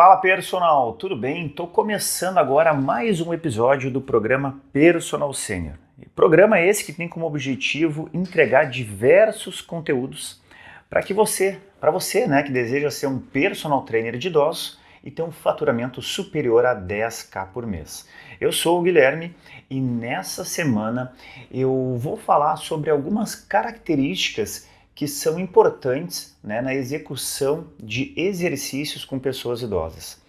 Fala personal, tudo bem? Estou começando agora mais um episódio do programa Personal Senior. Programa esse que tem como objetivo entregar diversos conteúdos para você, né, que deseja ser um personal trainer de idosos e ter um faturamento superior a 10k por mês. Eu sou o Guilherme e nessa semana eu vou falar sobre algumas características que são importantes, né, na execução de exercícios com pessoas idosas.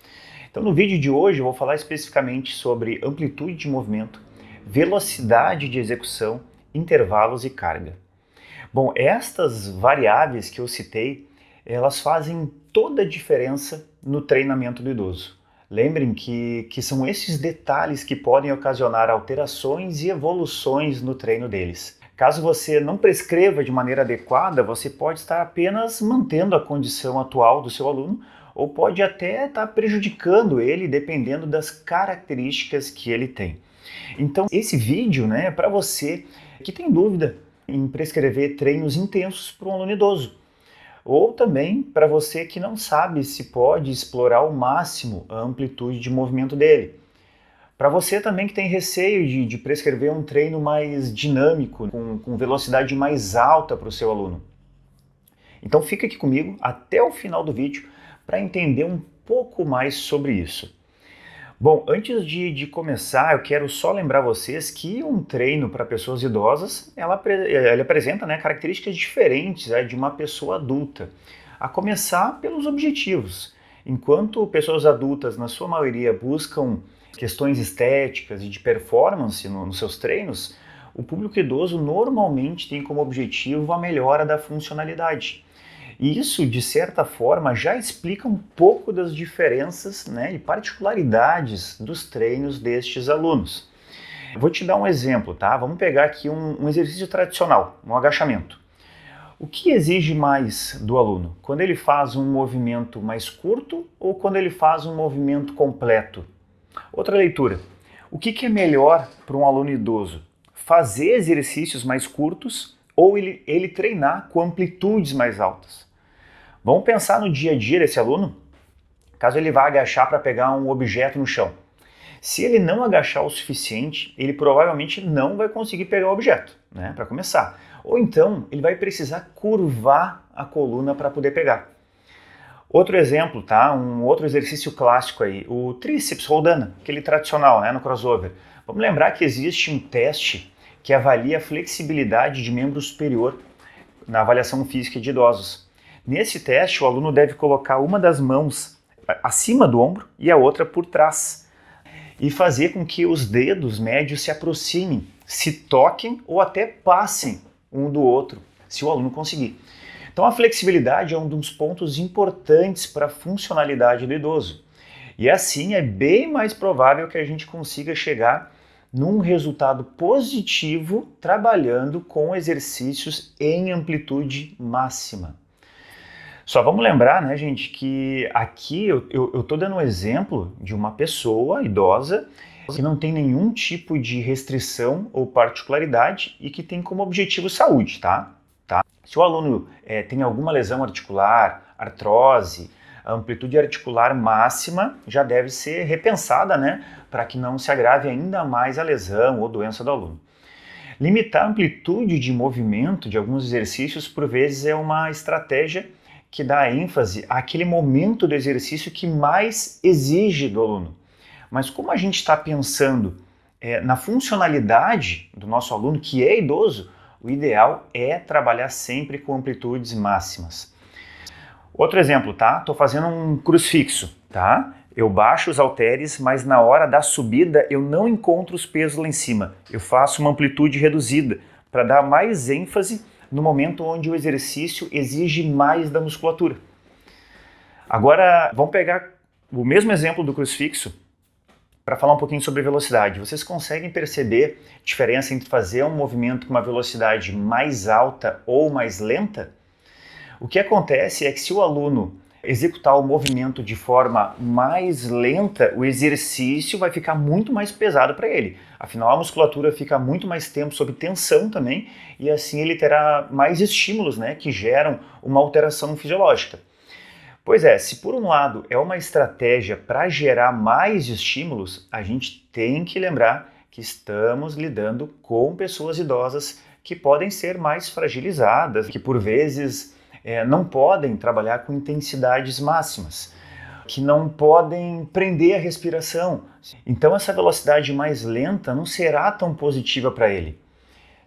Então no vídeo de hoje eu vou falar especificamente sobre amplitude de movimento, velocidade de execução, intervalos e carga. Bom, estas variáveis que eu citei, elas fazem toda a diferença no treinamento do idoso. Lembrem que são esses detalhes que podem ocasionar alterações e evoluções no treino deles. Caso você não prescreva de maneira adequada, você pode estar apenas mantendo a condição atual do seu aluno ou pode até estar prejudicando ele dependendo das características que ele tem. Então esse vídeo, né, é para você que tem dúvida em prescrever treinos intensos para um aluno idoso. Ou também para você que não sabe se pode explorar ao máximo a amplitude de movimento dele. Para você também que tem receio de prescrever um treino mais dinâmico, com velocidade mais alta para o seu aluno. Então fica aqui comigo até o final do vídeo para entender um pouco mais sobre isso. Bom, antes de começar, eu quero só lembrar vocês que um treino para pessoas idosas, ele apresenta, né, características diferentes, de uma pessoa adulta. A começar pelos objetivos. Enquanto pessoas adultas, na sua maioria, buscam questões estéticas e de performance nos seus treinos, o público idoso normalmente tem como objetivo a melhora da funcionalidade. E isso, de certa forma, já explica um pouco das diferenças, né, e particularidades dos treinos destes alunos. Eu vou te dar um exemplo, tá? Vamos pegar aqui um exercício tradicional, um agachamento. O que exige mais do aluno? Quando ele faz um movimento mais curto ou quando ele faz um movimento completo? Outra leitura. O que é melhor para um aluno idoso? Fazer exercícios mais curtos ou ele treinar com amplitudes mais altas? Vamos pensar no dia a dia desse aluno? Caso ele vá agachar para pegar um objeto no chão. Se ele não agachar o suficiente, ele provavelmente não vai conseguir pegar o objeto, né, para começar. Ou então, ele vai precisar curvar a coluna para poder pegar. Outro exemplo, tá? Um outro exercício clássico aí, o tríceps rodana, aquele tradicional, né, no crossover. Vamos lembrar que existe um teste que avalia a flexibilidade de membro superior na avaliação física de idosos. Nesse teste, o aluno deve colocar uma das mãos acima do ombro e a outra por trás e fazer com que os dedos médios se aproximem, se toquem ou até passem um do outro, se o aluno conseguir. Então a flexibilidade é um dos pontos importantes para a funcionalidade do idoso. E assim é bem mais provável que a gente consiga chegar num resultado positivo trabalhando com exercícios em amplitude máxima. Só vamos lembrar, né, gente, que aqui eu estou dando um exemplo de uma pessoa idosa que não tem nenhum tipo de restrição ou particularidade e que tem como objetivo saúde, tá? Se o aluno tem alguma lesão articular, artrose, a amplitude articular máxima já deve ser repensada, né, para que não se agrave ainda mais a lesão ou doença do aluno. Limitar a amplitude de movimento de alguns exercícios, por vezes, é uma estratégia que dá ênfase àquele momento do exercício que mais exige do aluno. Mas como a gente está pensando na funcionalidade do nosso aluno, que é idoso, o ideal é trabalhar sempre com amplitudes máximas. Outro exemplo, tá? Estou fazendo um crucifixo, tá? Eu baixo os halteres, mas na hora da subida eu não encontro os pesos lá em cima. Eu faço uma amplitude reduzida para dar mais ênfase no momento onde o exercício exige mais da musculatura. Agora, vamos pegar o mesmo exemplo do crucifixo para falar um pouquinho sobre velocidade. Vocês conseguem perceber a diferença entre fazer um movimento com uma velocidade mais alta ou mais lenta? O que acontece é que se o aluno executar o movimento de forma mais lenta, o exercício vai ficar muito mais pesado para ele. Afinal, a musculatura fica muito mais tempo sob tensão também e assim ele terá mais estímulos, né, que geram uma alteração fisiológica. Pois é, se por um lado é uma estratégia para gerar mais estímulos, a gente tem que lembrar que estamos lidando com pessoas idosas que podem ser mais fragilizadas, que por vezes não podem trabalhar com intensidades máximas, que não podem prender a respiração. Então essa velocidade mais lenta não será tão positiva para ele.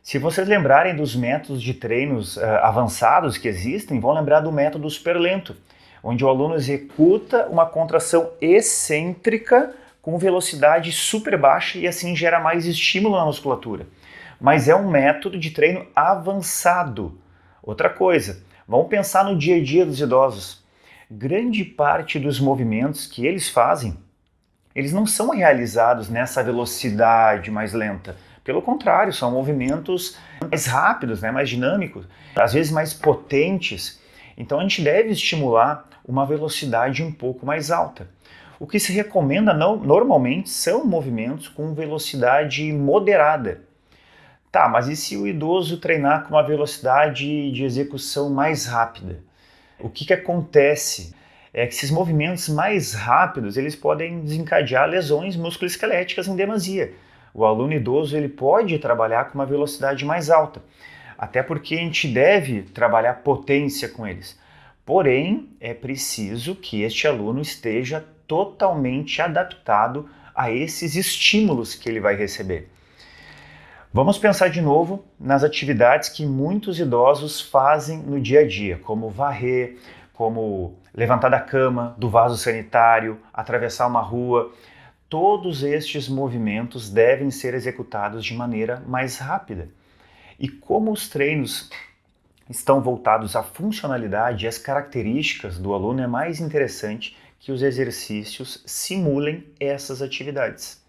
Se vocês lembrarem dos métodos de treinos avançados que existem, vão lembrar do método superlento, onde o aluno executa uma contração excêntrica com velocidade super baixa e assim gera mais estímulo na musculatura. Mas é um método de treino avançado. Outra coisa, vamos pensar no dia a dia dos idosos. Grande parte dos movimentos que eles fazem, eles não são realizados nessa velocidade mais lenta. Pelo contrário, são movimentos mais rápidos, né, mais dinâmicos, às vezes mais potentes. Então a gente deve estimular uma velocidade um pouco mais alta. O que se recomenda normalmente são movimentos com velocidade moderada. Tá, mas e se o idoso treinar com uma velocidade de execução mais rápida? O que acontece é que esses movimentos mais rápidos eles podem desencadear lesões musculoesqueléticas em demasia. O aluno idoso ele pode trabalhar com uma velocidade mais alta, até porque a gente deve trabalhar potência com eles. Porém, é preciso que este aluno esteja totalmente adaptado a esses estímulos que ele vai receber. Vamos pensar de novo nas atividades que muitos idosos fazem no dia a dia, como varrer, como levantar da cama, do vaso sanitário, atravessar uma rua. Todos estes movimentos devem ser executados de maneira mais rápida. E como os treinos estão voltados à funcionalidade e às características do aluno, é mais interessante que os exercícios simulem essas atividades.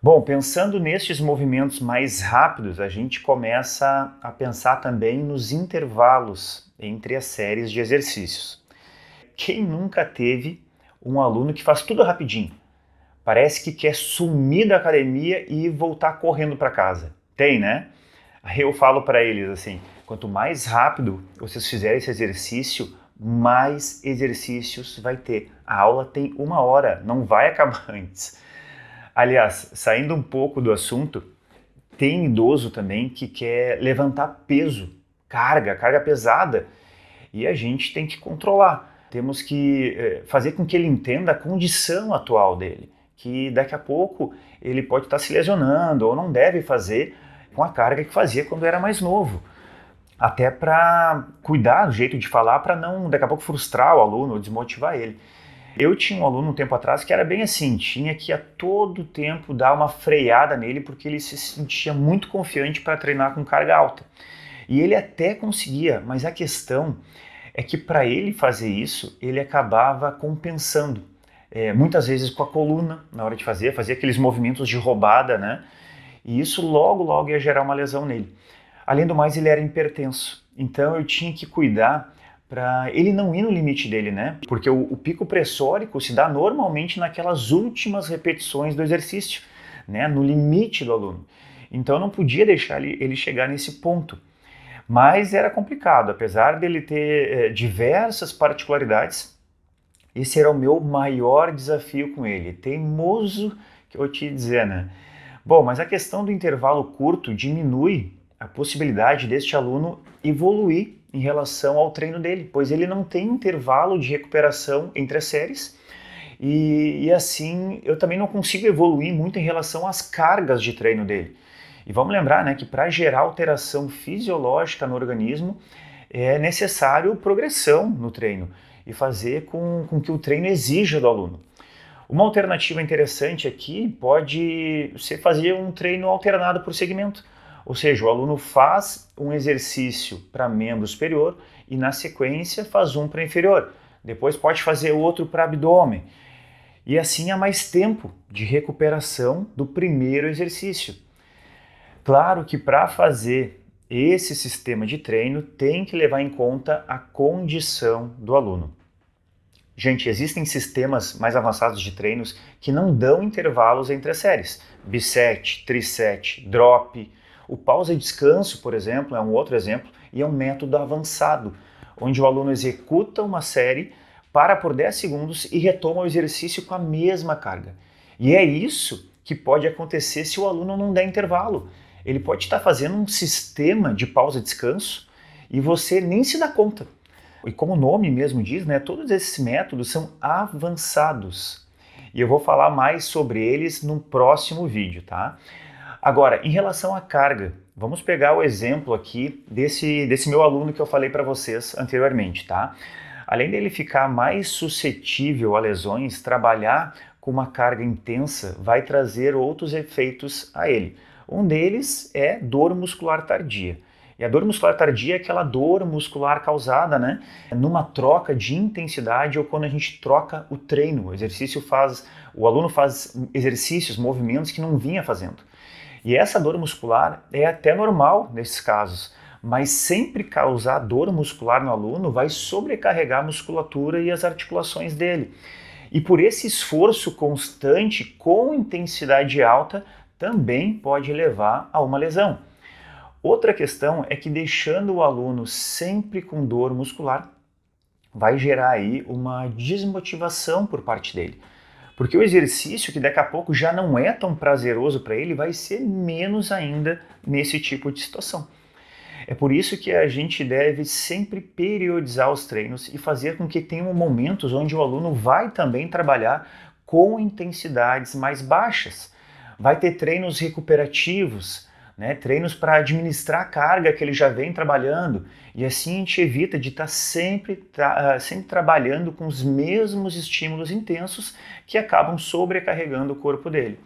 Bom, pensando nestes movimentos mais rápidos, a gente começa a pensar também nos intervalos entre as séries de exercícios. Quem nunca teve um aluno que faz tudo rapidinho? Parece que quer sumir da academia e voltar correndo para casa. Tem, né? Aí eu falo para eles assim, quanto mais rápido vocês fizerem esse exercício, mais exercícios vai ter. A aula tem 1 hora, não vai acabar antes. Aliás, saindo um pouco do assunto, tem idoso também que quer levantar peso, carga pesada, e a gente tem que controlar. Temos que fazer com que ele entenda a condição atual dele, que daqui a pouco ele pode estar se lesionando ou não deve fazer com a carga que fazia quando era mais novo. Até para cuidar do jeito de falar, para não daqui a pouco frustrar o aluno ou desmotivar ele. Eu tinha um aluno um tempo atrás que era bem assim, tinha que a todo tempo dar uma freada nele porque ele se sentia muito confiante para treinar com carga alta. E ele até conseguia, mas a questão é que para ele fazer isso, ele acabava compensando. Muitas vezes com a coluna, na hora de fazia aqueles movimentos de roubada, né? E isso logo ia gerar uma lesão nele. Além do mais, ele era hipertenso, então eu tinha que cuidar para ele não ir no limite dele, né? Porque o pico pressórico se dá normalmente naquelas últimas repetições do exercício, né? No limite do aluno. Então eu não podia deixar ele chegar nesse ponto. Mas era complicado, apesar dele ter diversas particularidades, esse era o meu maior desafio com ele. Teimoso, que eu vou te dizer, né? Bom, mas a questão do intervalo curto diminui a possibilidade deste aluno evoluir em relação ao treino dele, pois ele não tem intervalo de recuperação entre as séries e assim eu também não consigo evoluir muito em relação às cargas de treino dele. E vamos lembrar, né, que para gerar alteração fisiológica no organismo é necessário progressão no treino e fazer com que o treino exija do aluno. Uma alternativa interessante aqui pode ser fazer um treino alternado por segmento. Ou seja, o aluno faz um exercício para membro superior e na sequência faz um para inferior. Depois pode fazer outro para abdômen. E assim há mais tempo de recuperação do primeiro exercício. Claro que para fazer esse sistema de treino tem que levar em conta a condição do aluno. Gente, existem sistemas mais avançados de treinos que não dão intervalos entre as séries. Biset, triset, drop. O pausa e descanso, por exemplo, é um outro exemplo e é um método avançado, onde o aluno executa uma série, para por 10 segundos e retoma o exercício com a mesma carga. E é isso que pode acontecer se o aluno não der intervalo. Ele pode estar fazendo um sistema de pausa e descanso e você nem se dá conta. E como o nome mesmo diz, né, todos esses métodos são avançados. E eu vou falar mais sobre eles no próximo vídeo, tá? Agora, em relação à carga, vamos pegar o exemplo aqui desse meu aluno que eu falei para vocês anteriormente, tá? Além dele ficar mais suscetível a lesões, trabalhar com uma carga intensa vai trazer outros efeitos a ele. Um deles é dor muscular tardia. E a dor muscular tardia é aquela dor muscular causada, né, numa troca de intensidade ou quando a gente troca o treino. O aluno faz exercícios, movimentos que não vinha fazendo. E essa dor muscular é até normal nesses casos, mas sempre causar dor muscular no aluno vai sobrecarregar a musculatura e as articulações dele. E por esse esforço constante com intensidade alta também pode levar a uma lesão. Outra questão é que deixando o aluno sempre com dor muscular vai gerar aí uma desmotivação por parte dele. Porque o exercício, que daqui a pouco já não é tão prazeroso para ele, vai ser menos ainda nesse tipo de situação. É por isso que a gente deve sempre periodizar os treinos e fazer com que tenham momentos onde o aluno vai também trabalhar com intensidades mais baixas. Vai ter treinos recuperativos, né, treinos para administrar a carga que ele já vem trabalhando, e assim a gente evita de estar sempre trabalhando com os mesmos estímulos intensos que acabam sobrecarregando o corpo dele.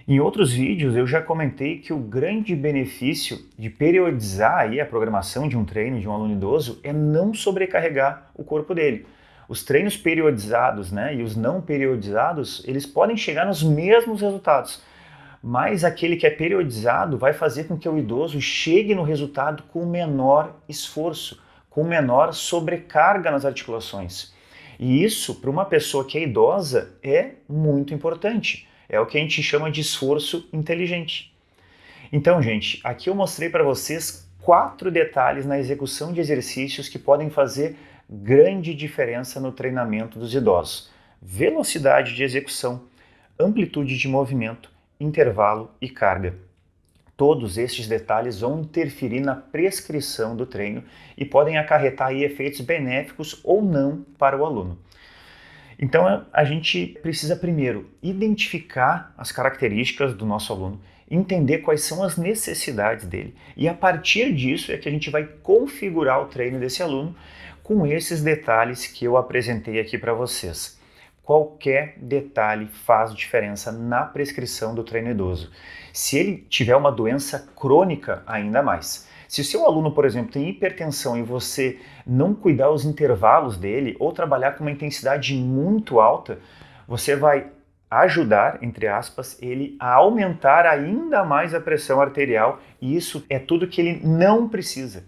Em outros vídeos eu já comentei que o grande benefício de periodizar aí a programação de um treino de um aluno idoso é não sobrecarregar o corpo dele. Os treinos periodizados, né, e os não periodizados, eles podem chegar nos mesmos resultados, mas aquele que é periodizado vai fazer com que o idoso chegue no resultado com menor esforço, com menor sobrecarga nas articulações. E isso, para uma pessoa que é idosa, é muito importante. É o que a gente chama de esforço inteligente. Então, gente, aqui eu mostrei para vocês 4 detalhes na execução de exercícios que podem fazer grande diferença no treinamento dos idosos. Velocidade de execução, amplitude de movimento, intervalo e carga. Todos estes detalhes vão interferir na prescrição do treino e podem acarretar aí efeitos benéficos ou não para o aluno. Então a gente precisa primeiro identificar as características do nosso aluno, entender quais são as necessidades dele e a partir disso é que a gente vai configurar o treino desse aluno com esses detalhes que eu apresentei aqui para vocês. Qualquer detalhe faz diferença na prescrição do treino idoso. Se ele tiver uma doença crônica, ainda mais. Se o seu aluno, por exemplo, tem hipertensão e você não cuidar os intervalos dele ou trabalhar com uma intensidade muito alta, você vai ajudar, entre aspas, ele a aumentar ainda mais a pressão arterial e isso é tudo que ele não precisa.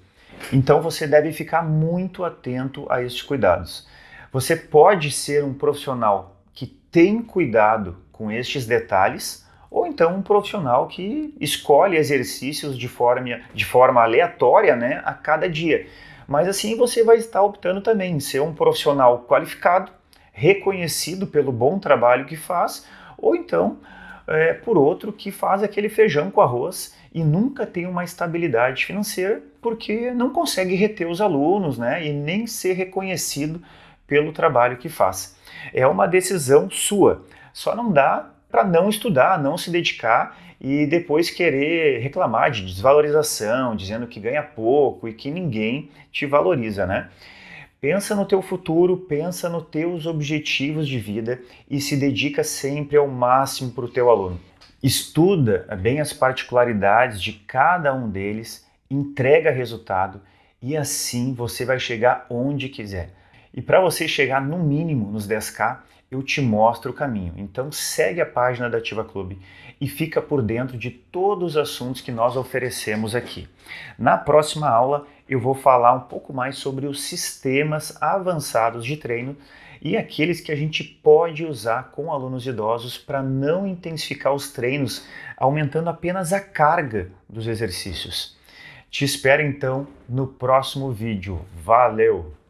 Então você deve ficar muito atento a esses cuidados. Você pode ser um profissional que tem cuidado com estes detalhes ou então um profissional que escolhe exercícios de forma aleatória, né, a cada dia. Mas assim você vai estar optando também em ser um profissional qualificado, reconhecido pelo bom trabalho que faz, ou então por outro que faz aquele feijão com arroz e nunca tem uma estabilidade financeira porque não consegue reter os alunos, né, e nem ser reconhecido pelo trabalho que faz. É uma decisão sua, só não dá para não estudar, não se dedicar e depois querer reclamar de desvalorização, dizendo que ganha pouco e que ninguém te valoriza, né? Pensa no teu futuro, pensa nos teus objetivos de vida e se dedica sempre ao máximo para o teu aluno. Estuda bem as particularidades de cada um deles, entrega resultado e assim você vai chegar onde quiser. E para você chegar no mínimo nos 10K, eu te mostro o caminho. Então segue a página da Ativa Clube e fica por dentro de todos os assuntos que nós oferecemos aqui. Na próxima aula eu vou falar um pouco mais sobre os sistemas avançados de treino e aqueles que a gente pode usar com alunos idosos para não intensificar os treinos, aumentando apenas a carga dos exercícios. Te espero então no próximo vídeo. Valeu!